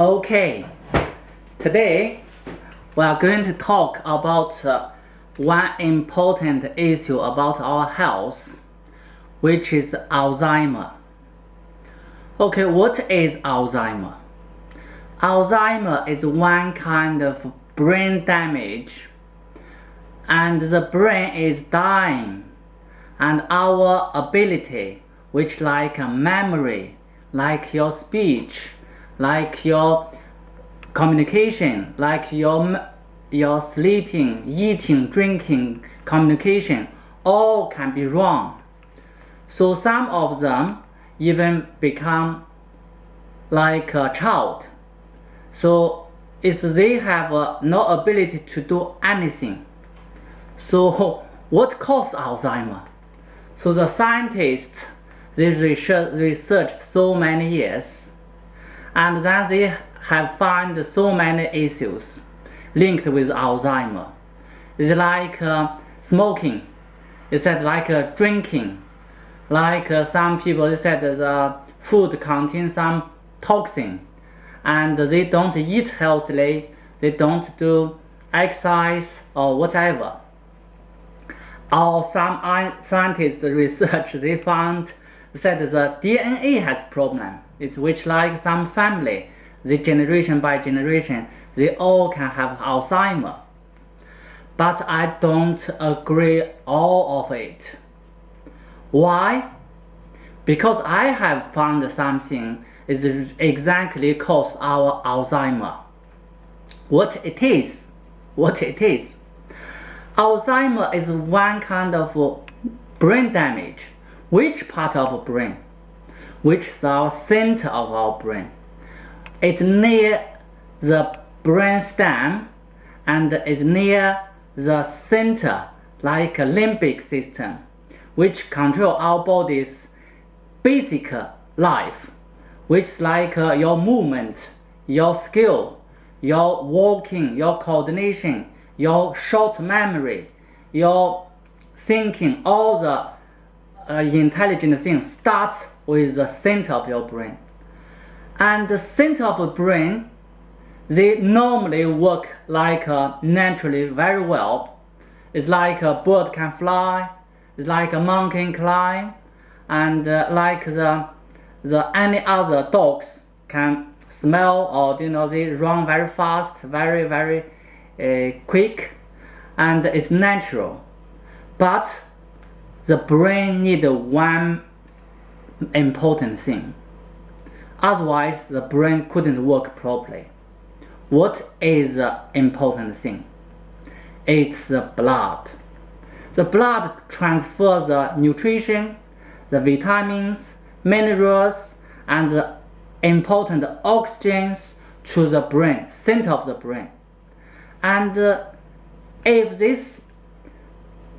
Okay, today we are going to talk about one important issue about our health, which is Alzheimer. Okay, what is Alzheimer? Alzheimer is one kind of brain damage, and the brain is dying, and our ability, which like memory, like your speech, like your communication, like your sleeping, eating, drinking, communication, all can be wrong. So some of them even become like a child. So if they have no ability to do anything. So what causes Alzheimer? So the scientists, they researched so many years, and then they have found so many issues linked with Alzheimer. It's like smoking, it's like drinking, like some people they said the food contains some toxin, and they don't eat healthily, they don't do exercise or whatever. Or some scientists research, they found that the DNA has problem. It's which like some family, the generation by generation, they all can have Alzheimer. But I don't agree all of it. Why? Because I have found something is exactly cause our Alzheimer. What it is? Alzheimer is one kind of brain damage. Which part of brain? Which is our center of our brain. It's near the brain stem and is near the center, like a limbic system, which control our body's basic life, which is like your movement, your skill, your walking, your coordination, your short memory, your thinking, all the intelligent things start with the center of your brain. And the center of the brain, they normally work like naturally very well. It's like a bird can fly, it's like a monkey can climb, and like the any other dogs can smell, or they run very fast, very quick, and it's natural. But the brain needs one important thing. Otherwise, the brain couldn't work properly. What is the important thing? It's the blood. The blood transfers the nutrition, the vitamins, minerals, and the important oxygens to the brain, center of the brain. And if this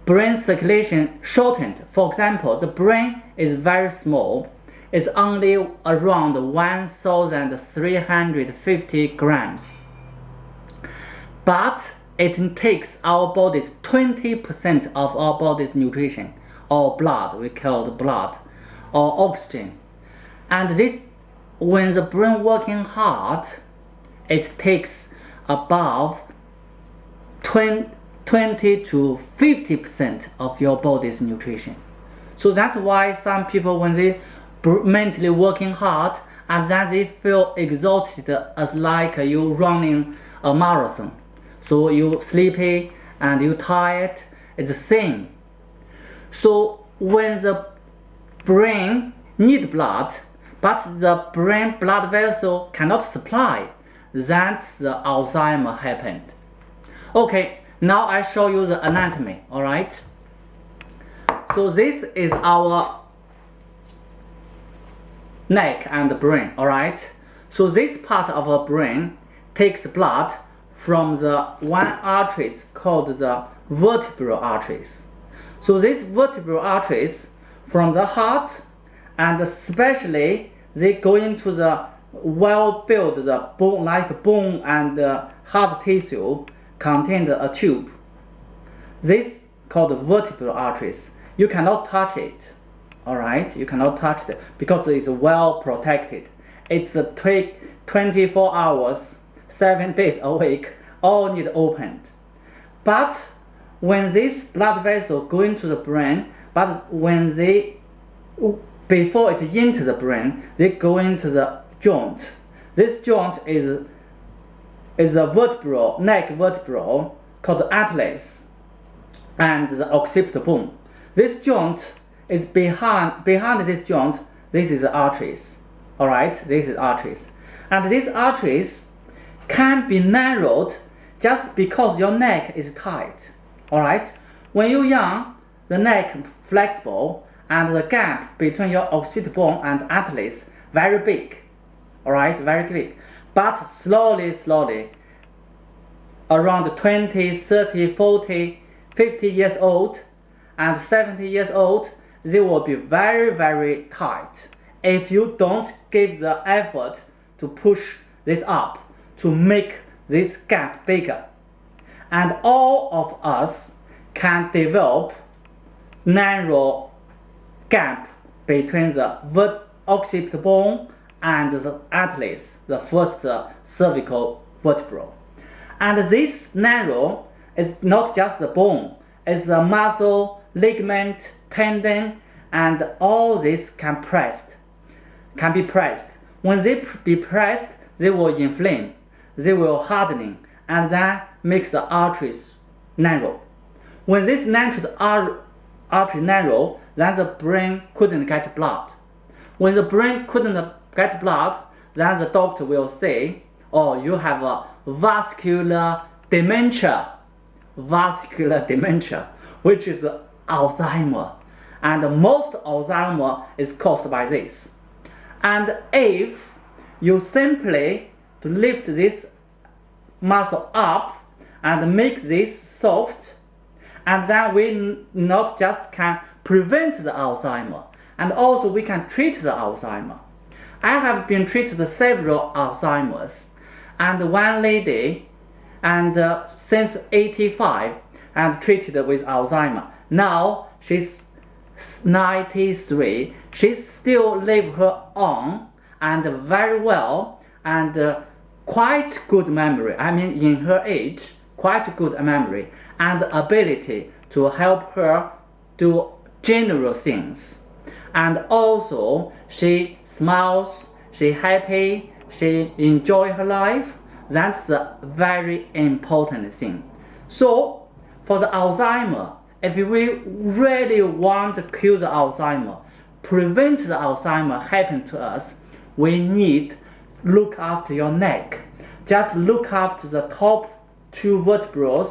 brain circulation shortened, for example, the brain is very small, it's only around 1,350 grams, but it takes our body's 20% of our body's nutrition, or blood, we call it blood, or oxygen. And this, when the brain working hard, it takes above 20 to 50% of your body's nutrition. So that's why some people, when they mentally working hard, and then they feel exhausted, as like you running a marathon. So you sleepy and you tired, it's the same. So when the brain need blood, but the brain blood vessel cannot supply, that's the Alzheimer happened. Okay, now I show you the anatomy, alright? So this is our neck and the brain, alright? So this part of our brain takes blood from the one arteries called the vertebral arteries. So these vertebral arteries from the heart, and especially they go into the well-built the bone, like bone and heart tissue contained a tube. This called vertebral arteries. You cannot touch it, alright? You cannot touch it because it's well protected. it's 24 hours, 7 days a week, all need opened. But when this blood vessel go into the brain, but when they, before it into the brain, they go into the joint. This joint is a vertebral, neck vertebral called atlas and the occipital bone. This joint is behind this joint, this is the arteries. Alright, this is arteries. And these arteries can be narrowed just because your neck is tight. Alright? When you're young, the neck flexible and the gap between your occipital bone and atlas very big. Alright, very big. But slowly, around 20, 30, 40, 50 years old and 70 years old, they will be very, very tight if you don't give the effort to push this up, to make this gap bigger. And all of us can develop narrow gap between the occipital bone and the atlas, the first cervical vertebral. And this narrow is not just the bone, it's the muscle, ligament, tendon, and all this can be pressed. When they be pressed, they will inflame, they will hardening, and that makes the arteries narrow. When this artery narrow, then the brain couldn't get blood. When the brain couldn't get blood, then the doctor will say, oh, you have a vascular dementia, which is Alzheimer. And most Alzheimer is caused by this. And if you simply to lift this muscle up and make this soft, and then we not just can prevent the Alzheimer, and also we can treat the Alzheimer. I have been treated several Alzheimer's, and one lady, and since 85, and treated with Alzheimer. Now she's 93. She still live her own and very well, and quite good memory. I mean, in her age, quite good memory and ability to help her do general things. And also, she smiles, she happy, she enjoy her life. That's a very important thing. So, for the Alzheimer, if we really want to cure the Alzheimer, prevent the Alzheimer happen to us, we need look after your neck. Just look after the top two vertebrae,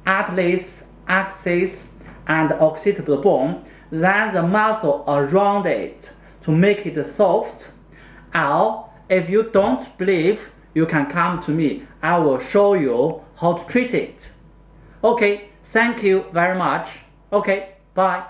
atlas, axis, and occipital bone, then the muscle around it to make it soft. Or if you don't believe, you can come to me. I will show you how to treat it. Okay, thank you very much. Okay, bye.